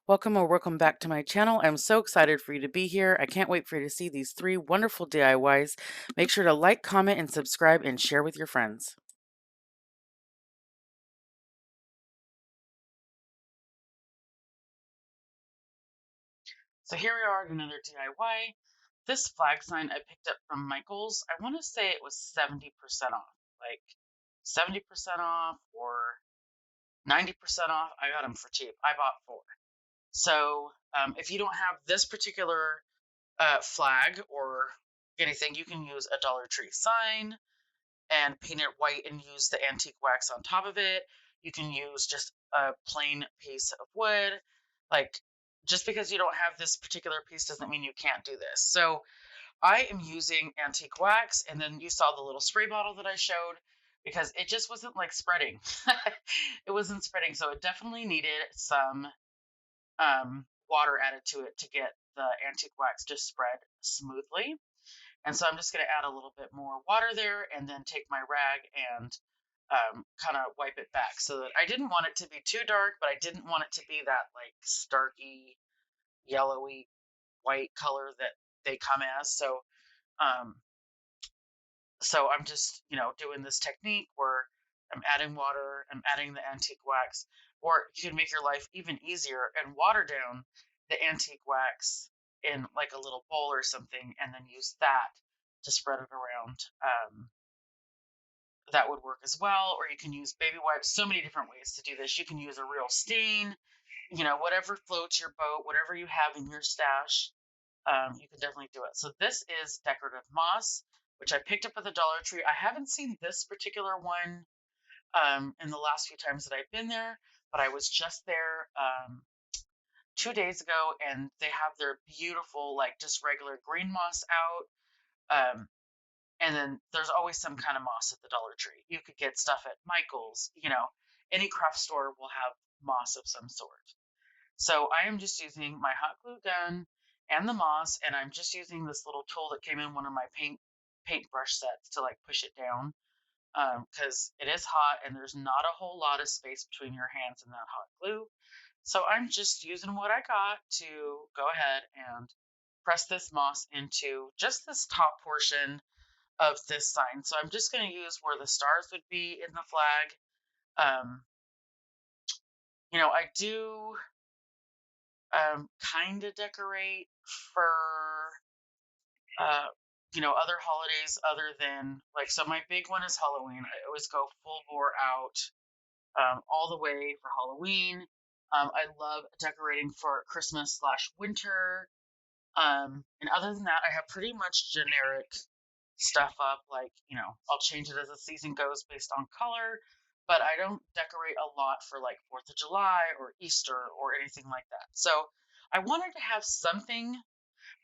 Welcome or welcome back to my channel. I'm so excited for you to be here. I can't wait for you to see these 3 wonderful DIYs. Make sure to like, comment, and subscribe and share with your friends. So here we are at another DIY. This flag sign I picked up from Michael's. I want to say it was 70% off, like 70% off or 90% off. I got them for cheap. I bought 4. So if you don't have this particular flag or anything, you can use a Dollar Tree sign and paint it white and use the antique wax on top of it. You can use just a plain piece of wood. Like, just because you don't have this particular piece doesn't mean you can't do this. So I am using antique wax, and then you saw the little spray bottle that I showed because it just wasn't like spreading. It wasn't spreading, so it definitely needed some water added to it to get the antique wax to spread smoothly. And so I'm just going to add a little bit more water there and then take my rag and kind of wipe it back so that I didn't want it to be too dark, but I didn't want it to be that like starky, yellowy, white color that they come as. Um, so I'm just, doing this technique where I'm adding water, I'm adding the antique wax, or you can make your life even easier and water down the antique wax in like a little bowl or something and then use that to spread it around. That would work as well. Or you can use baby wipes. So many different ways to do this. You can use a real stain, whatever floats your boat, whatever you have in your stash, you can definitely do it. So this is decorative moss, which I picked up at the Dollar Tree. I haven't seen this particular one in the last few times that I've been there, but I was just there 2 days ago, and they have their beautiful, like just regular green moss out. Um, and then there's always some kind of moss at the Dollar Tree. You could get stuff at Michael's, any craft store will have moss of some sort. So I am just using my hot glue gun and the moss, and I'm just using this little tool that came in one of my paintbrush sets to like push it down because it is hot and there's not a whole lot of space between your hands and that hot glue. So I'm just using what I got to go ahead and press this moss into just this top portion of this sign. So I'm just going to use where the stars would be in the flag. I do kind of decorate for uh, other holidays other than like, so my big one is Halloween. I always go full bore out all the way for Halloween. I love decorating for Christmas / winter. And other than that, I have pretty much generic stuff up. Like, I'll change it as the season goes based on color, but I don't decorate a lot for like 4th of July or Easter or anything like that. So I wanted to have something,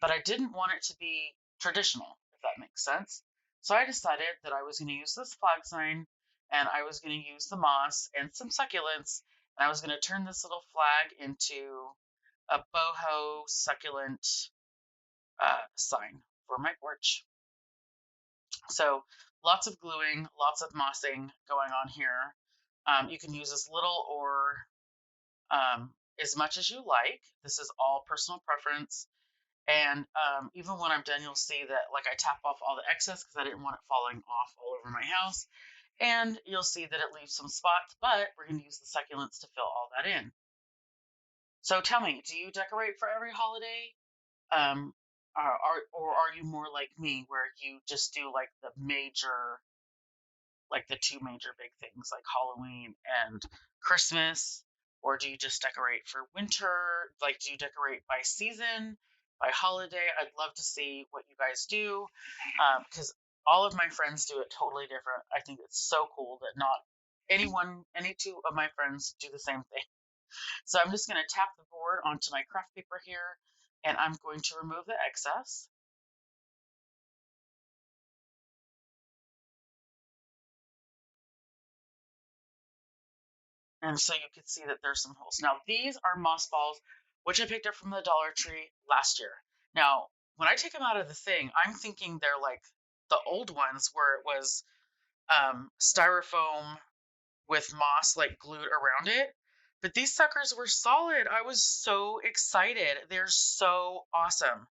but I didn't want it to be traditional, if that makes sense. So I decided that I was going to use this flag sign and I was going to use the moss and some succulents, and I was going to turn this little flag into a boho succulent sign for my porch. So lots of gluing, lots of mossing going on here. You can use as little or as much as you like. This is all personal preference. And even when I'm done, you'll see that like I tap off all the excess because I didn't want it falling off all over my house. And you'll see that it leaves some spots, but we're going to use the succulents to fill all that in. So tell me, do you decorate for every holiday? Um, or are you more like me where you just do like the 2 major big things like Halloween and Christmas? Or do you just decorate for winter? Like, do you decorate by season, by holiday? I'd love to see what you guys do because all of my friends do it totally different. I think it's so cool that not any 2 of my friends do the same thing. So I'm just going to tap the board onto my craft paper here, and I'm going to remove the excess. And so you can see that there's some holes. Now, these are moss balls, which I picked up from the Dollar Tree last year. Now, when I take them out of the thing, I'm thinking they're like the old ones where it was styrofoam with moss like glued around it. But these suckers were solid. I was so excited. They're so awesome.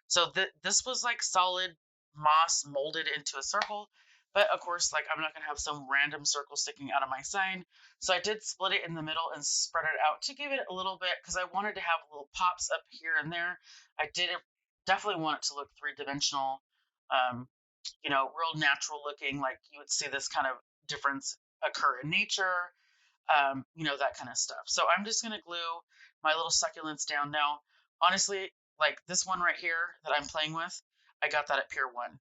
So this was like solid moss molded into a circle. But of course, like I'm not going to have some random circle sticking out of my sign. So I did split it in the middle and spread it out to give it a little bit because I wanted to have little pops up here and there. I did definitely want it to look three-dimensional, um, real natural looking, like you would see this kind of difference occur in nature, that kind of stuff. So I'm just going to glue my little succulents down now. Honestly, like this one right here that I'm playing with, I got that at Pier 1.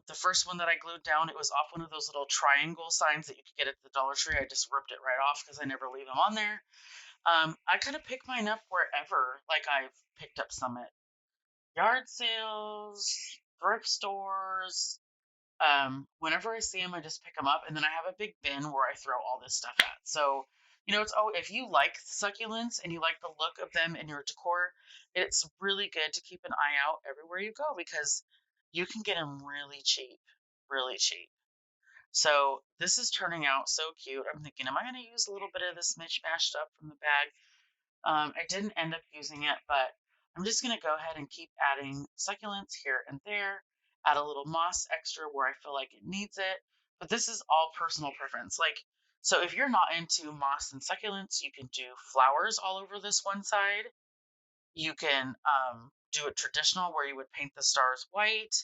The first one that I glued down, it was off one of those little triangle signs that you could get at the Dollar Tree. I just ripped it right off because I never leave them on there. I kind of pick mine up wherever. Like I've picked up some at yard sales, thrift stores. Whenever I see them, I just pick them up, and then I have a big bin where I throw all this stuff at. So, if you like succulents and you like the look of them in your decor, it's really good to keep an eye out everywhere you go because you can get them really cheap, really cheap. So this is turning out so cute. I'm thinking, am I going to use a little bit of this mishmash stuff from the bag? I didn't end up using it, but I'm just going to go ahead and keep adding succulents here and there, add a little moss extra where I feel like it needs it. But this is all personal preference. So if you're not into moss and succulents, you can do flowers all over this one side. You can do it traditional where you would paint the stars white.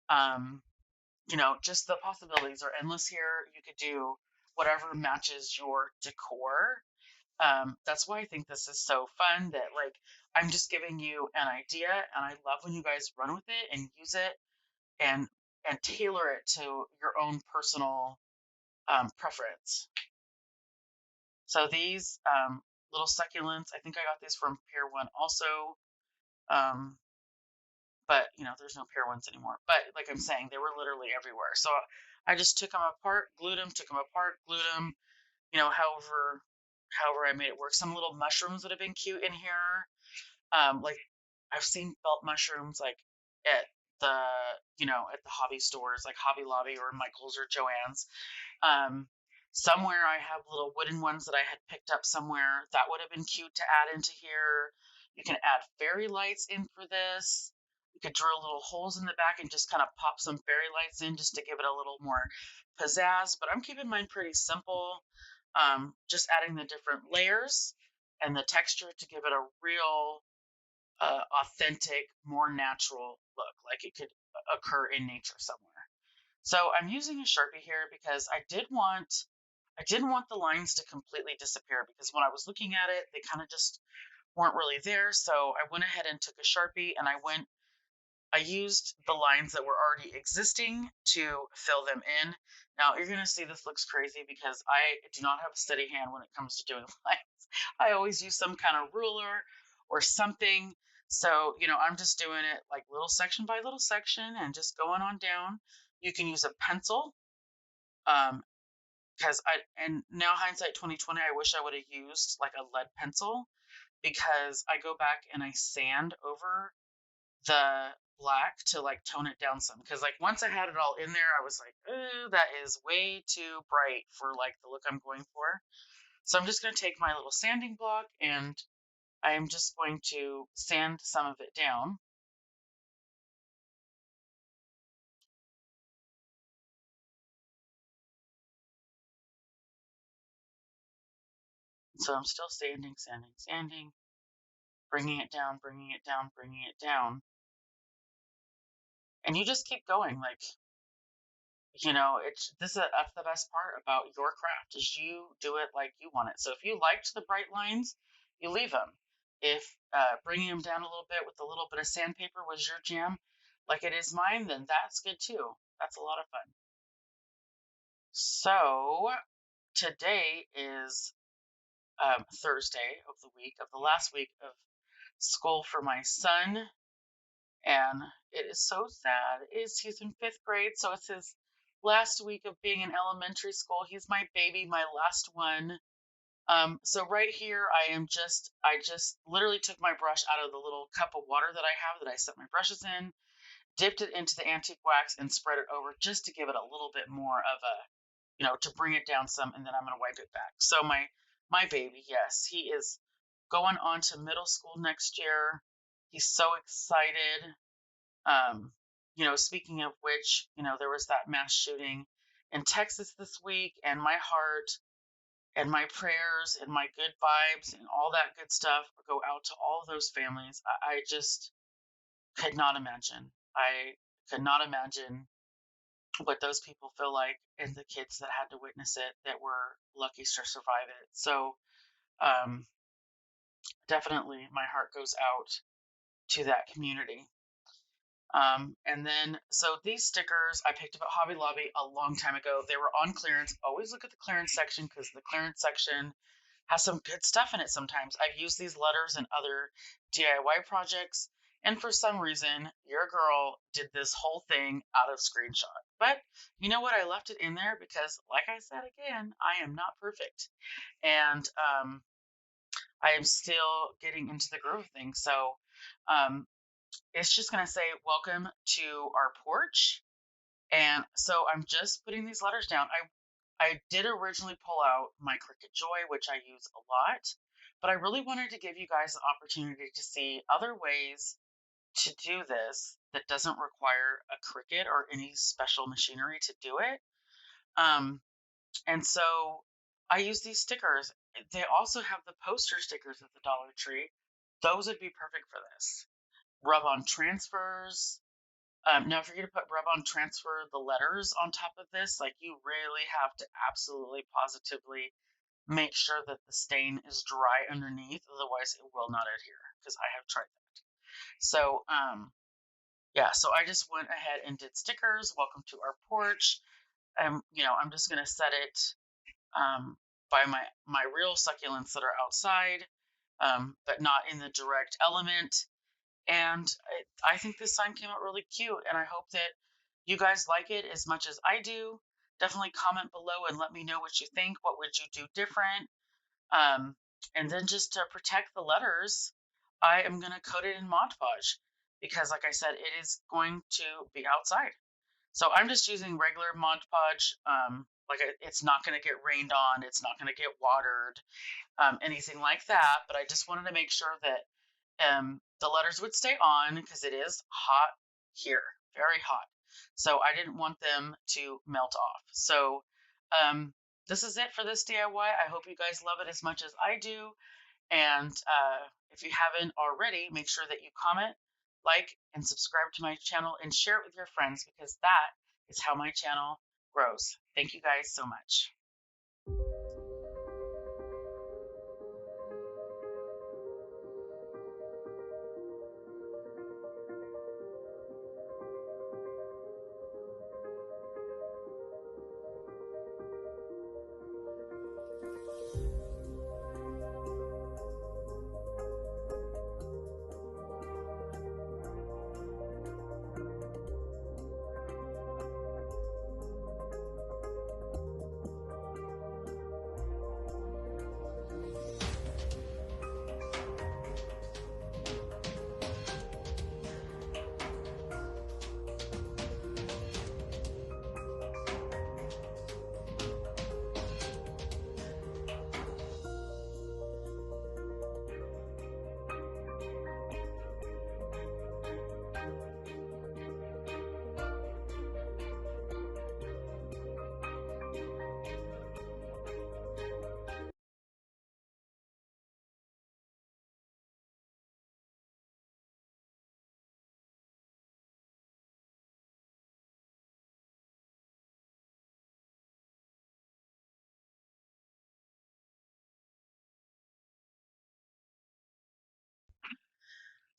Um, just the possibilities are endless here. You could do whatever matches your decor. That's why I think this is so fun that like I'm just giving you an idea, and I love when you guys run with it and use it and tailor it to your own personal preference. So these little succulents, I think I got these from Pier 1 also, um, but there's no Pier 1s anymore. But like I'm saying, they were literally everywhere. So I just took them apart, glued them, took them apart, glued them, however I made it work. Some little mushrooms would have been cute in here. Like I've seen felt mushrooms like at the at the hobby stores like Hobby Lobby or Michael's or Joann's. Um, Somewhere I have little wooden ones that I had picked up somewhere that would have been cute to add into here. You can add fairy lights in for this. You could drill little holes in the back and just kind of pop some fairy lights in just to give it a little more pizzazz. But I'm keeping mine pretty simple. Just adding the different layers and the texture to give it a real authentic, more natural look, like it could occur in nature somewhere. So I'm using a Sharpie here because I didn't want the lines to completely disappear because when I was looking at it, they kind of just weren't really there. So I went ahead and took a Sharpie and I used the lines that were already existing to fill them in. Now you're going to see this looks crazy because I do not have a steady hand when it comes to doing lines. I always use some kind of ruler or something. So, I'm just doing it like little section by little section and just going on down. You can use a pencil. Because and now hindsight 2020, I wish I would have used like a lead pencil because I go back and I sand over the black to like tone it down some because like once I had it all in there I was like, ooh, that is way too bright for like the look I'm going for. So I'm just going to take my little sanding block and I am just going to sand some of it down. So I'm still sanding, bringing it down, bringing it down, bringing it down, and you just keep going like that's the best part about your craft is you do it like you want it. So if you liked the bright lines, you leave them. If bringing them down a little bit with a little bit of sandpaper was your jam, like it is mine, then that's good too. That's a lot of fun. So today is Thursday of the week of the last week of school for my son, and it is so sad. He's in fifth grade, so it's his last week of being in elementary school. He's my baby, my last one. So right here, I just literally took my brush out of the little cup of water that I have that I set my brushes in, dipped it into the antique wax, and spread it over just to give it a little bit more of a, to bring it down some, and then I'm going to wipe it back. So my My baby, yes, he is going on to middle school next year. He's so excited. Um, Speaking of which, there was that mass shooting in Texas this week, and my heart and my prayers and my good vibes and all that good stuff go out to all of those families. I just could not imagine. I could not imagine what those people feel like and the kids that had to witness it that were lucky to survive it. So, um, definitely my heart goes out to that community. And then, so these stickers I picked up at Hobby Lobby a long time ago. They were on clearance. Always look at the clearance section because the clearance section has some good stuff in it sometimes. I've used these letters in other DIY projects, and for some reason, your girl did this whole thing out of screenshot. But you know what? I left it in there because, like I said again, I am not perfect. And I am still getting into the groove of things. So, um, it's just going to say, welcome to our porch. And so I'm just putting these letters down. I did originally pull out my Cricut Joy, which I use a lot, but I really wanted to give you guys the opportunity to see other ways to do this that doesn't require a Cricut or any special machinery to do it. And so I use these stickers. They also have the poster stickers at the Dollar Tree. Those would be perfect for this. Rub-on transfers. Now, if you're going to put rub-on transfer the letters on top of this, like, you really have to absolutely positively make sure that the stain is dry underneath. Otherwise, it will not adhere, because I have tried that. So, yeah, so I just went ahead and did stickers. Welcome to our porch. I'm just going to set it by my real succulents that are outside, but not in the direct element. And I think this sign came out really cute, and I hope that you guys like it as much as I do. Definitely comment below and let me know what you think. What would you do different? And then, just to protect the letters, I am going to coat it in Mod Podge because, like I said, it is going to be outside. So I'm just using regular Mod Podge. It's not going to get rained on. It's not going to get watered, anything like that. But I just wanted to make sure that the letters would stay on because it is hot here, very hot. So I didn't want them to melt off. So this is it for this DIY. I hope you guys love it as much as I do. And if you haven't already, make sure that you comment, like, and subscribe to my channel and share it with your friends because that is how my channel grows. Thank you guys so much.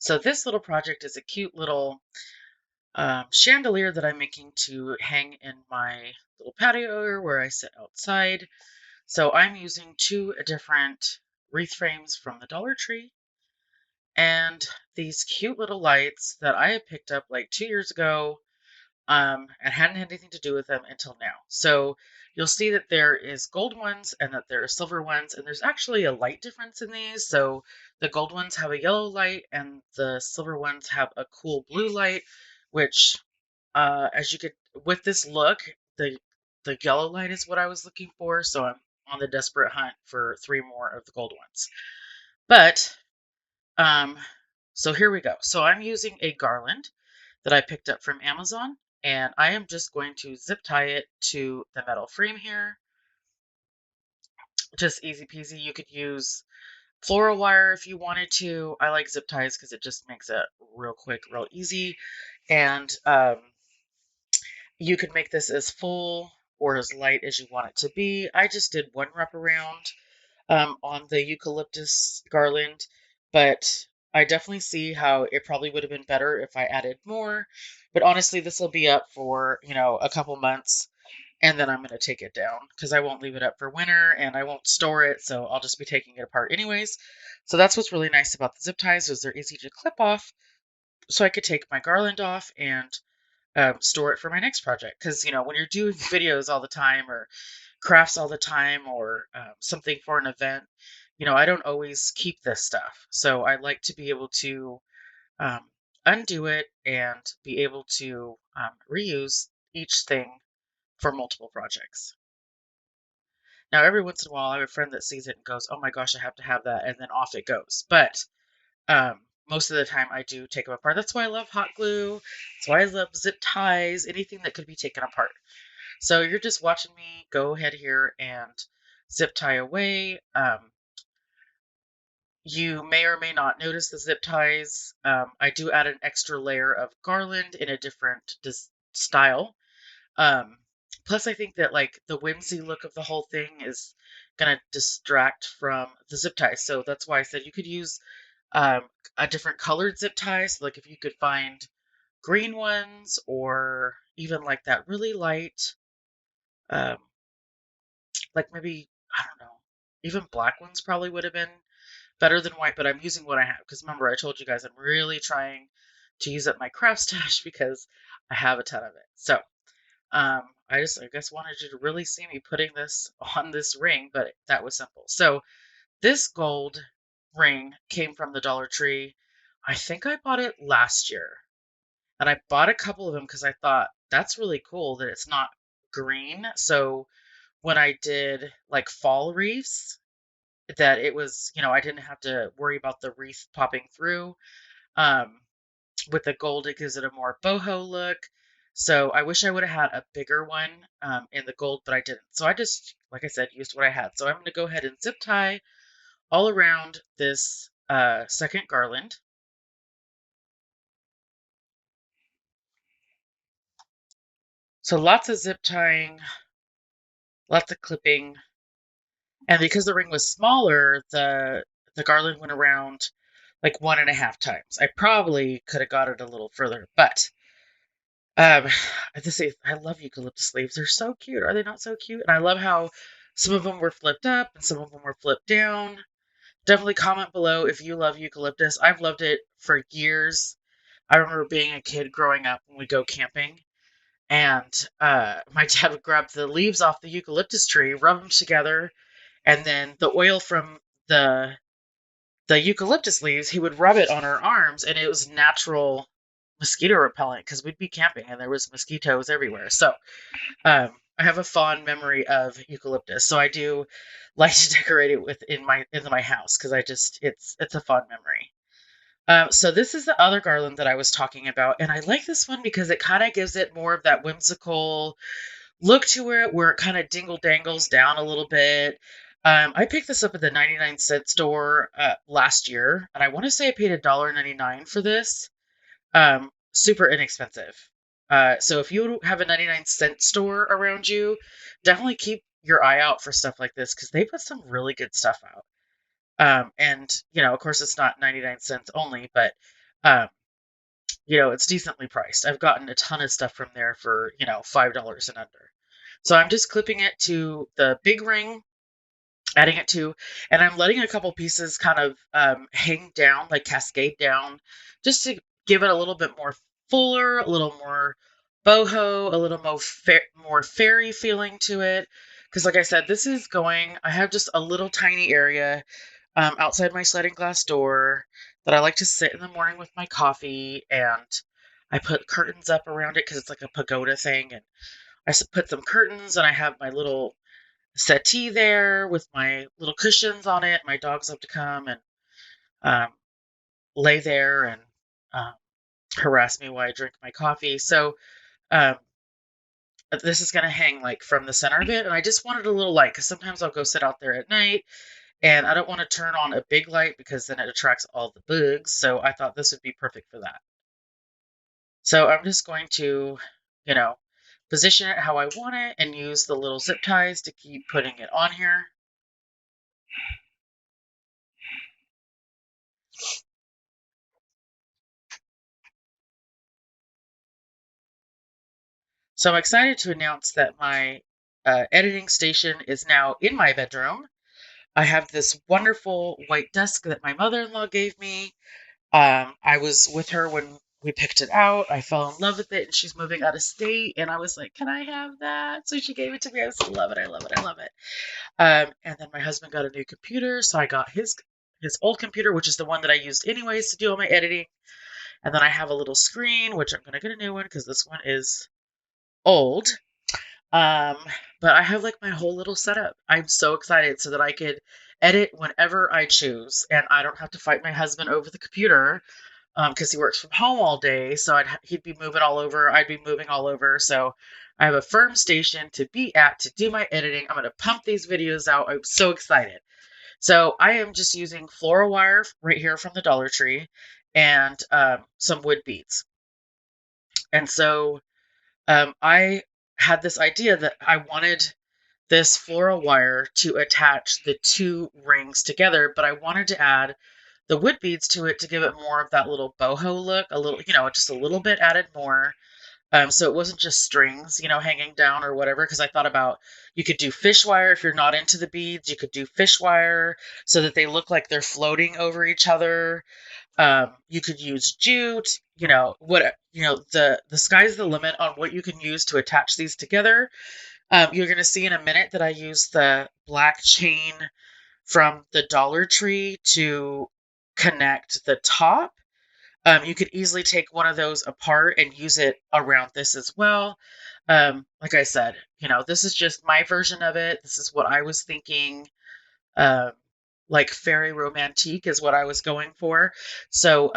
So this little project is a cute little chandelier that I'm making to hang in my little patio area where I sit outside. So I'm using two different wreath frames from the Dollar Tree and these cute little lights that I had picked up like 2 years ago, and hadn't had anything to do with them until now. So you'll see that there is gold ones and that there are silver ones, and there's actually a light difference in these. So the gold ones have a yellow light and the silver ones have a cool blue light, which, as you could, with this look, the yellow light is what I was looking for. So on the desperate hunt for 3 more of the gold ones. But, so here we go. So I'm using a garland that I picked up from Amazon, and I am just going to zip tie it to the metal frame here. Just easy peasy. You could use floral wire if you wanted to. I like zip ties because it just makes it real quick, real easy. And you could make this as full or as light as you want it to be. I just did one wraparound on the eucalyptus garland, but I definitely see how it probably would have been better if I added more. But honestly, this will be up for, a couple months, and then I'm going to take it down because I won't leave it up for winter and I won't store it, so I'll just be taking it apart anyways. So that's what's really nice about the zip ties, is they're easy to clip off, so I could take my garland off and store it for my next project. Because, when you're doing videos all the time or crafts all the time or something for an event, I don't always keep this stuff. So I like to be able to undo it and be able to reuse each thing for multiple projects. Now, every once in a while, I have a friend that sees it and goes, "Oh my gosh, I have to have that," and then off it goes. But most of the time, I do take them apart. That's why I love hot glue. That's why I love zip ties, anything that could be taken apart. So you're just watching me go ahead here and zip tie away. You may or may not notice the zip ties. I do add an extra layer of garland in a different style. Plus, I think that like the whimsy look of the whole thing is gonna distract from the zip ties. So that's why I said you could use a different colored zip ties. So like if you could find green ones or even like that really light, um, like maybe, I don't know, even black ones probably would have been better than white, but I'm using what I have because remember I told you guys I'm really trying to use up my craft stash because I have a ton of it. So I guess wanted you to really see me putting this on this ring, but that was simple. So this gold ring came from the Dollar Tree. I think I bought it last year, and I bought a couple of them because I thought that's really cool that it's not green. So when I did like fall wreaths, that it was, I didn't have to worry about the wreath popping through. Um, with the gold, it gives it a more boho look. So I wish I would have had a bigger one in the gold, but I didn't. So I just, like I said, used what I had. So I'm going to go ahead and zip tie all around this second garland. So lots of zip tying, lots of clipping. And because the ring was smaller, the garland went around like 1.5 times. I probably could have got it a little further, but I love eucalyptus leaves. They're so cute. Are they not so cute? And I love how some of them were flipped up and some of them were flipped down. Definitely comment below if you love eucalyptus. I've loved it for years. I remember being a kid growing up when we go camping, and my dad would grab the leaves off the eucalyptus tree, rub them together, and then the oil from the eucalyptus leaves, he would rub it on our arms, and it was natural mosquito repellent because we'd be camping and there was mosquitoes everywhere. So I have a fond memory of eucalyptus. So I do like to decorate it in my house because it's a fond memory. So this is the other garland that I was talking about, and I like this one because it kind of gives it more of that whimsical look to it, where it kind of dingle dangles down a little bit. I picked this up at the 99-cent store last year, and I want to say I paid $1.99 for this. Super inexpensive. So if you have a 99-cent store around you, definitely keep your eye out for stuff like this because they put some really good stuff out. And of course, it's not 99 cents only, but um, it's decently priced. I've gotten a ton of stuff from there for $5 and under. So I'm just clipping it to the big ring, adding it to, and I'm letting a couple pieces kind of hang down, like cascade down, just to give it a little bit more fuller, a little more boho, a little more fairy feeling to it. Because like I said, I have just a little tiny area outside my sliding glass door that I like to sit in the morning with my coffee, and I put curtains up around it because it's like a pagoda thing, and I put some curtains, and I have my little settee there with my little cushions on it. My dogs love to come and um, lay there and um, harass me while I drink my coffee. So um, this is going to hang like from the center of it. And I just wanted a little light because sometimes I'll go sit out there at night and I don't want to turn on a big light because then it attracts all the bugs. So I thought this would be perfect for that. So I'm just going to, you know, position it how I want it and use the little zip ties to keep putting it on here. So I'm excited to announce that my editing station is now in my bedroom. I have this wonderful white desk that my mother-in-law gave me. I was with her when we picked it out. I fell in love with it, and she's moving out of state, and I was like, "Can I have that?" So she gave it to me. I was like, "Love it! I love it! I love it!" And then my husband got a new computer, so I got his old computer, which is the one that I used anyways to do all my editing. And then I have a little screen, which I'm gonna get a new one because this one is old. Um, but I have like my whole little setup. I'm so excited so that I could edit whenever I choose, and I don't have to fight my husband over the computer because he works from home all day. So he'd be moving all over. I'd be moving all over. So I have a firm station to be at to do my editing. I'm going to pump these videos out. I'm so excited. So I am just using floral wire right here from the Dollar Tree and some wood beads. And so I had this idea that I wanted this floral wire to attach the two rings together, but I wanted to add the wood beads to it to give it more of that little boho look, a little, just a little bit added more. So it wasn't just strings, hanging down or whatever, because I thought about you could do fish wire if you're not into the beads. You could do fish wire so that they look like they're floating over each other. You could use jute, the sky's the limit on what you can use to attach these together. You're going to see in a minute that I use the black chain from the Dollar Tree to connect the top. You could easily take one of those apart and use it around this as well. Like I said, this is just my version of it. This is what I was thinking. Like fairy romantique is what I was going for. So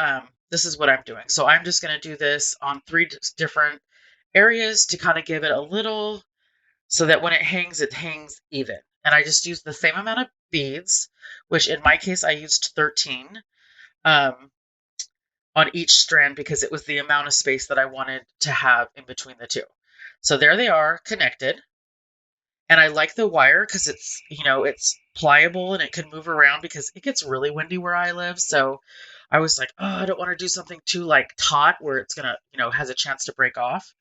this is what I'm doing. So I'm just going to do this on 3 different areas to kind of give it a little, so that when it hangs even. And I just used the same amount of beads, which in my case I used 13 on each strand because it was the amount of space that I wanted to have in between the two. So there they are, connected. And I like the wire because it's pliable and it can move around because it gets really windy where I live. So I was like, oh, I don't want to do something too like taut where it's gonna, has a chance to break off.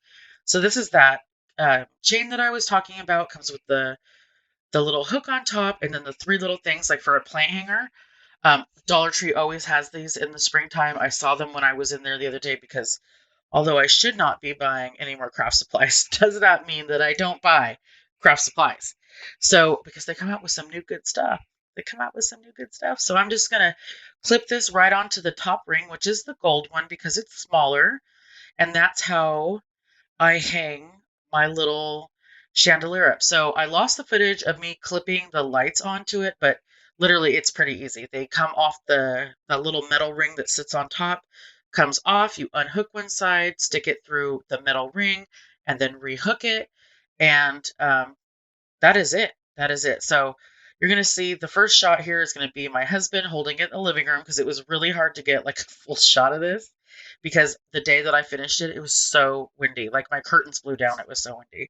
So this is that chain that I was talking about. Comes with the little hook on top and then the 3 little things like for a plant hanger. Dollar Tree always has these in the springtime. I saw them when I was in there the other day because although I should not be buying any more craft supplies, does not mean that I don't buy craft supplies. So, because they come out with some new good stuff. So I'm just going to clip this right onto the top ring, which is the gold one because it's smaller. And that's how I hang my little chandelier up. So I lost the footage of me clipping the lights onto it, but literally it's pretty easy. They come off the little metal ring that sits on top, comes off, you unhook one side, stick it through the metal ring, and then rehook it. And that is it. So you're going to see the first shot here is going to be my husband holding it in the living room because it was really hard to get like a full shot of this because the day that I finished it, it was so windy. Like my curtains blew down. It was so windy.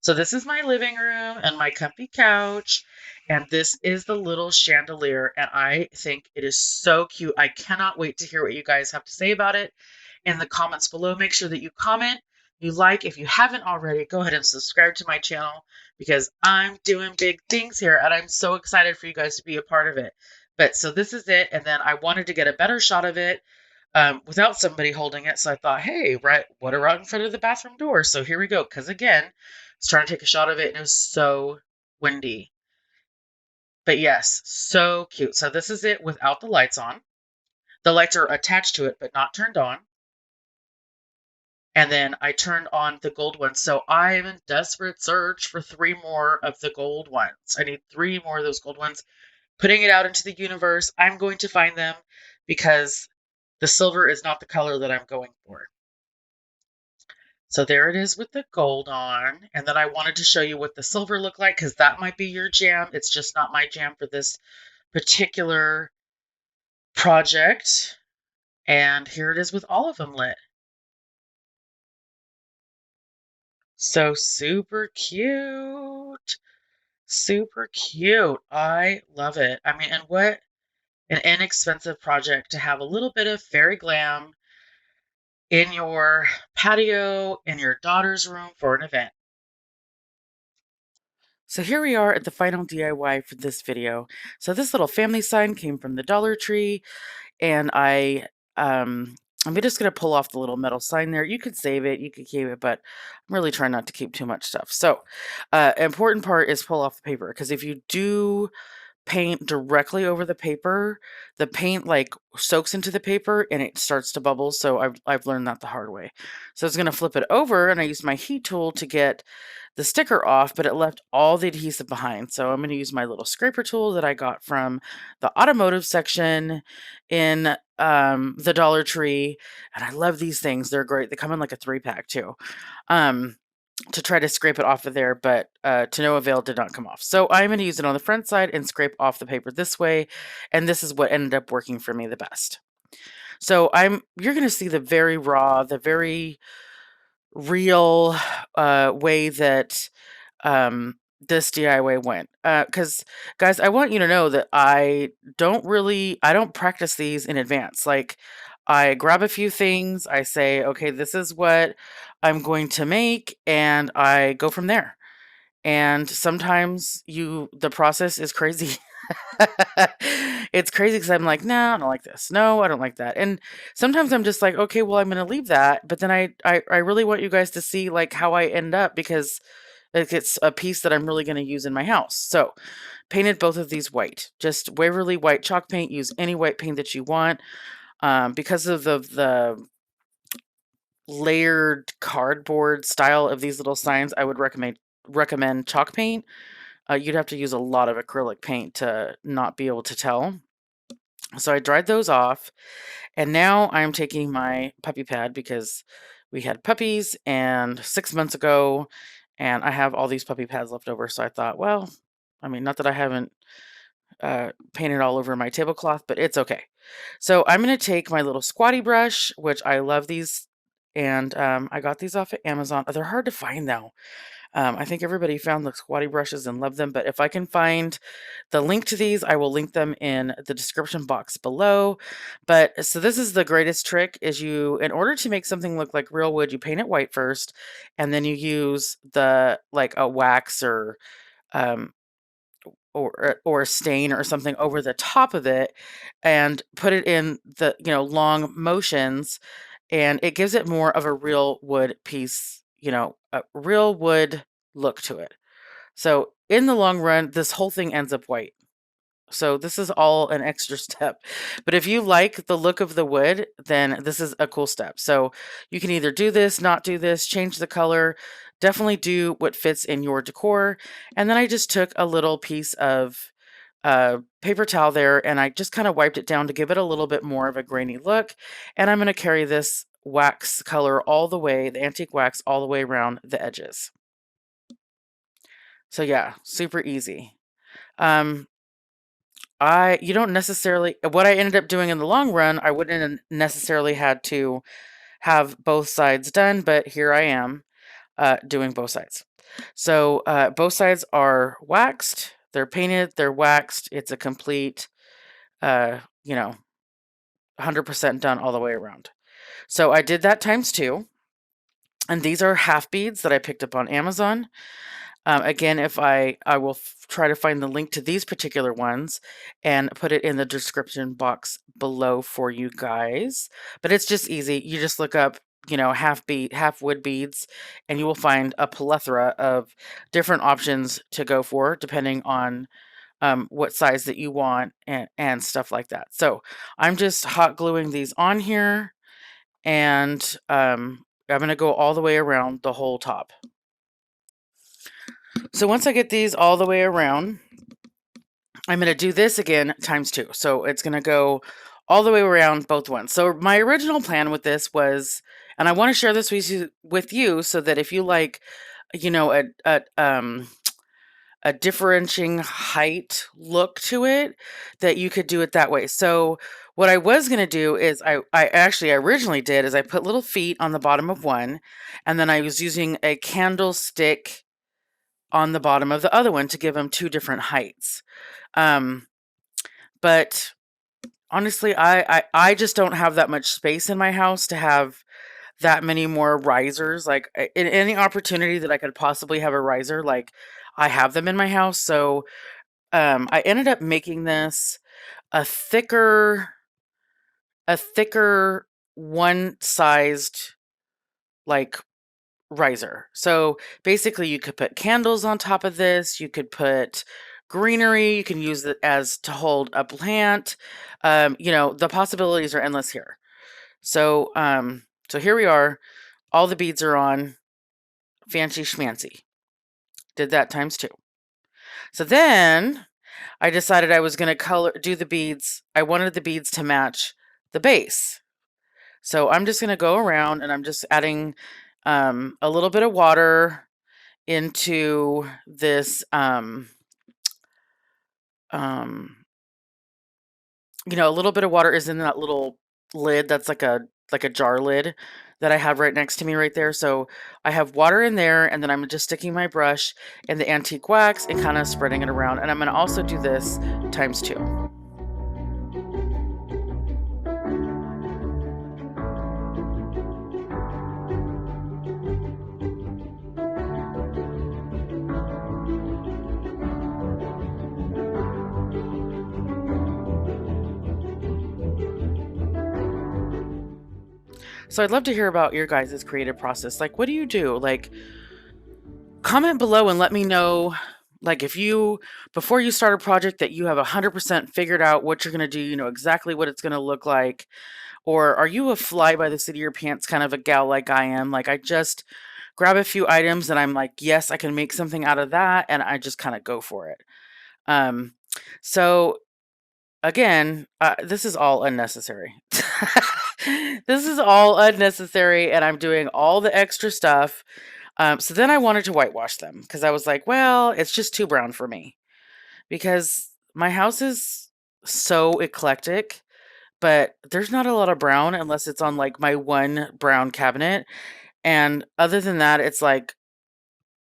So this is my living room and my comfy couch. And this is the little chandelier. And I think it is so cute. I cannot wait to hear what you guys have to say about it in the comments below. Make sure that you comment, you like. If you haven't already, go ahead and subscribe to my channel because I'm doing big things here and I'm so excited for you guys to be a part of it. But so this is it. And then I wanted to get a better shot of it without somebody holding it. So I thought, hey, right in front of the bathroom door. So here we go. Because again, I was trying to take a shot of it and it was so windy. But yes, so cute. So this is it without the lights on. The lights are attached to it, but not turned on. And then I turned on the gold ones. So I'm in desperate search for 3 more of the gold ones. I need 3 more of those gold ones. Putting it out into the universe. I'm going to find them because the silver is not the color that I'm going for. So there it is with the gold on. And then I wanted to show you what the silver looked like because that might be your jam. It's just not my jam for this particular project. And here it is with all of them lit. So super cute. Super cute. I love it. I mean, and what an inexpensive project to have a little bit of fairy glam in your patio, in your daughter's room for an event. So here we are at the final DIY for this video. So this little family sign came from the Dollar Tree, and I'm just going to pull off the little metal sign there. You could save it, you could keep it, but I'm really trying not to keep too much stuff. So important part is pull off the paper, because if you do paint directly over the paper, the paint like soaks into the paper and it starts to bubble. So I've learned that the hard way. So I was going to flip it over, and I used my heat tool to get the sticker off, but it left all the adhesive behind. So I'm going to use my little scraper tool that I got from the automotive section in the Dollar Tree. And I love these things. They're great. They come in like a 3-pack too. To try to scrape it off of there, but to no avail, did not come off. So I'm going to use it on the front side and scrape off the paper this way, and this is what ended up working for me the best. So you're going to see the very raw, the very real way that this DIY went. Because guys, I want you to know that I don't practice these in advance. Like, I grab a few things, I say, okay, this is what I'm going to make, and I go from there. And sometimes the process is crazy. It's crazy because I'm like, no, I don't like this. No, I don't like that. And sometimes I'm just like, okay, well, I'm going to leave that. But then I really want you guys to see like how I end up, because it's a piece that I'm really going to use in my house. So painted both of these white, just Waverly white chalk paint. Use any white paint that you want. Because of the layered cardboard style of these little signs, I would recommend chalk paint. You'd have to use a lot of acrylic paint to not be able to tell. So I dried those off, and now I'm taking my puppy pad, because we had puppies and 6 months ago, and I have all these puppy pads left over. So I thought, well, I mean, not that I haven't painted all over my tablecloth, but it's okay. So I'm going to take my little squatty brush, which I love these, and I got these off of Amazon. They're hard to find though. I think everybody found the squatty brushes and loved them, but if I can find the link to these, I will link them in the description box below. But so this is the greatest trick, is in order to make something look like real wood, you paint it white first, and then you use like a wax um, or a stain or something over the top of it, and put it in the long motions, and it gives it more of a real wood piece, a real wood look to it. So in the long run, this whole thing ends up white. So this is all an extra step. But if you like the look of the wood, then this is a cool step. So you can either do this, not do this, change the color, definitely do what fits in your decor. And then I just took a little piece of paper towel there, and I just kind of wiped it down to give it a little bit more of a grainy look. And I'm going to carry this wax color all the way, the antique wax, all the way around the edges. So yeah, super easy. You don't necessarily, what I ended up doing in the long run, I wouldn't have necessarily had to have both sides done, but here I am doing both sides. So both sides are waxed, they're painted, they're waxed. It's a complete, 100% done all the way around. So I did that times 2. And these are half beads that I picked up on Amazon. Again, if I will try to find the link to these particular ones and put it in the description box below for you guys. But it's just easy. You just look up, half wood beads, and you will find a plethora of different options to go for, depending on what size that you want and stuff like that. So I'm just hot gluing these on here, and I'm going to go all the way around the whole top. So once I get these all the way around, I'm going to do this again times 2. So it's going to go all the way around both ones. So my original plan with this was, and I want to share this with you so that if you like, you know, a differentiating height look to it, that you could do it that way. So what I was going to do is I originally did is I put little feet on the bottom of one, and then I was using a candlestick on the bottom of the other one to give them 2 different heights. But honestly, I just don't have that much space in my house to have that many more risers. Like in any opportunity that I could possibly have a riser, like I have them in my house. So I ended up making this a thicker one-sized like riser. So basically you could put candles on top of this, you could put greenery, you can use it as to hold a plant. You know, the possibilities are endless here. So so here we are, all the beads are on, fancy schmancy. Did that times 2. So then I decided I was going to do the beads. I wanted the beads to match the base. So I'm just going to go around and I'm just adding a little bit of water into this, you know, a little bit of water is in that little lid that's like a jar lid that I have right next to me right there. So I have water in there, and then I'm just sticking my brush in the antique wax and kind of spreading it around. And I'm going to also do this times 2. So I'd love to hear about your guys' creative process. Like, what do you do? Like, comment below and let me know, like, if you, before you start a project, that you have 100% figured out what you're going to do, you know exactly what it's going to look like. Or are you a fly by the seat of your pants kind of a gal like I am? Like, I just grab a few items and I'm like, yes, I can make something out of that. And I just kind of go for it. So again, this is all unnecessary. This is all unnecessary, and I'm doing all the extra stuff. So then I wanted to whitewash them because I was like, well, it's just too brown for me because my house is so eclectic, but there's not a lot of brown unless it's on like my one brown cabinet. And other than that, it's like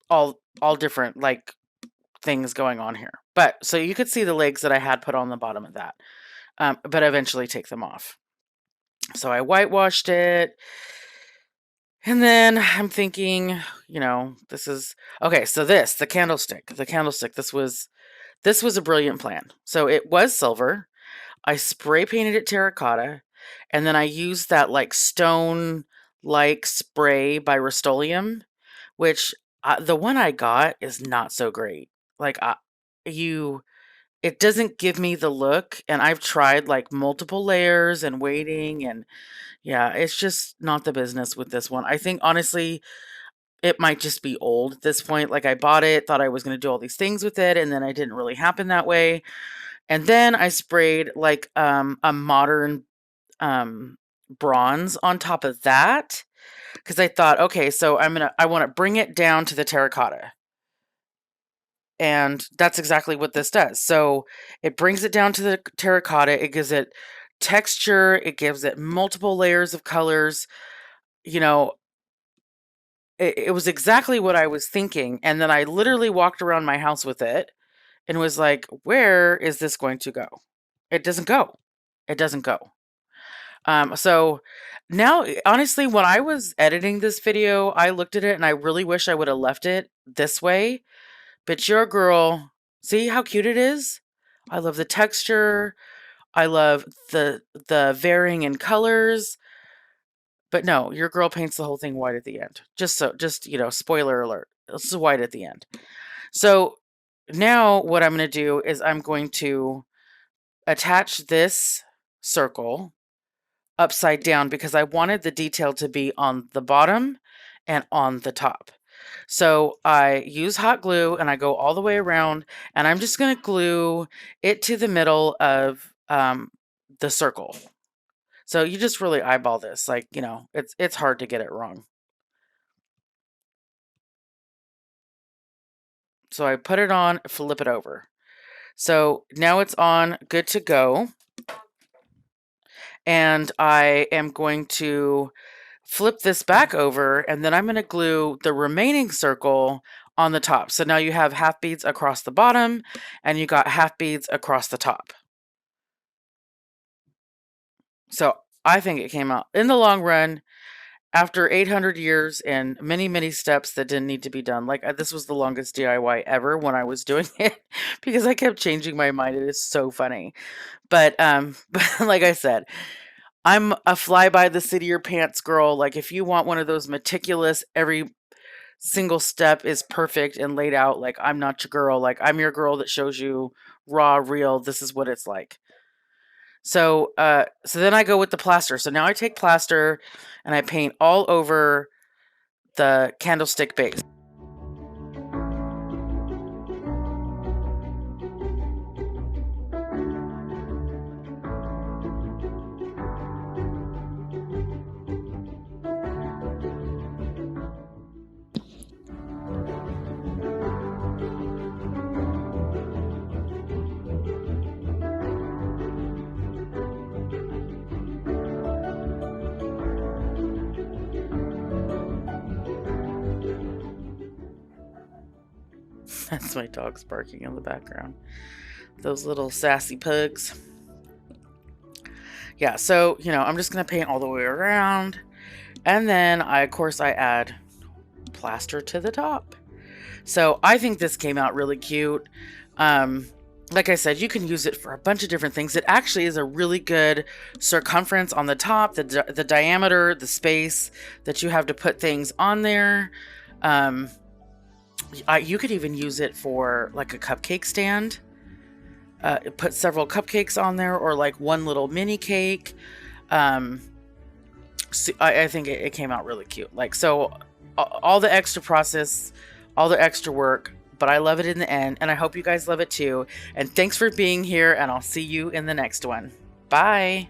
all different like things going on here. But so you could see the legs that I had put on the bottom of that, but eventually take them off. So I whitewashed it. And then I'm thinking, you know, this is okay. So the candlestick, this was a brilliant plan. So it was silver. I spray painted it terracotta, and then I used that like stone like spray by Rust-Oleum, which the one I got is not so great. Like it doesn't give me the look, and I've tried like multiple layers and waiting, and yeah, it's just not the business with this one. I think honestly, it might just be old at this point. Like I bought it, thought I was going to do all these things with it, and then it didn't really happen that way. And then I sprayed like a modern bronze on top of that because I thought, okay, so I want to bring it down to the terracotta. And that's exactly what this does. So it brings it down to the terracotta. It gives it texture. It gives it multiple layers of colors. You know, it was exactly what I was thinking. And then I literally walked around my house with it and was like, where is this going to go? It doesn't go. It doesn't go. So now, honestly, when I was editing this video, I looked at it and I really wish I would have left it this way. But your girl, see how cute it is? I love the texture. I love the varying in colors. But no, your girl paints the whole thing white at the end. Just, you know, spoiler alert. It's white at the end. So now what I'm going to do is I'm going to attach this circle upside down because I wanted the detail to be on the bottom and on the top. So I use hot glue and I go all the way around, and I'm just going to glue it to the middle of the circle. So you just really eyeball this, like, you know, it's hard to get it wrong. So I put it on, flip it over. So now it's on, good to go. And I am going to flip this back over, and then I'm going to glue the remaining circle on the top. So now you have half beads across the bottom, and you got half beads across the top. So I think it came out, in the long run, after 800 years and many, many steps that didn't need to be done. Like, this was the longest DIY ever when I was doing it, because I kept changing my mind. It is so funny. But like I said, I'm a fly by the seat of your pants girl. Like, if you want one of those meticulous, every single step is perfect and laid out, like, I'm not your girl. Like, I'm your girl that shows you raw, real, this is what it's like. So then I go with the plaster. So now I take plaster and I paint all over the candlestick base. That's my dogs barking in the background. Those little sassy pugs. Yeah, so, you know, I'm just going to paint all the way around. And then, of course, I add plaster to the top. So I think this came out really cute. Like I said, you can use it for a bunch of different things. It actually is a really good circumference on the top, the diameter, the space that you have to put things on there. You could even use it for like a cupcake stand. Put several cupcakes on there, or like one little mini cake. So I think it came out really cute. Like, so all the extra process, all the extra work, but I love it in the end, and I hope you guys love it too. And thanks for being here, and I'll see you in the next one. Bye.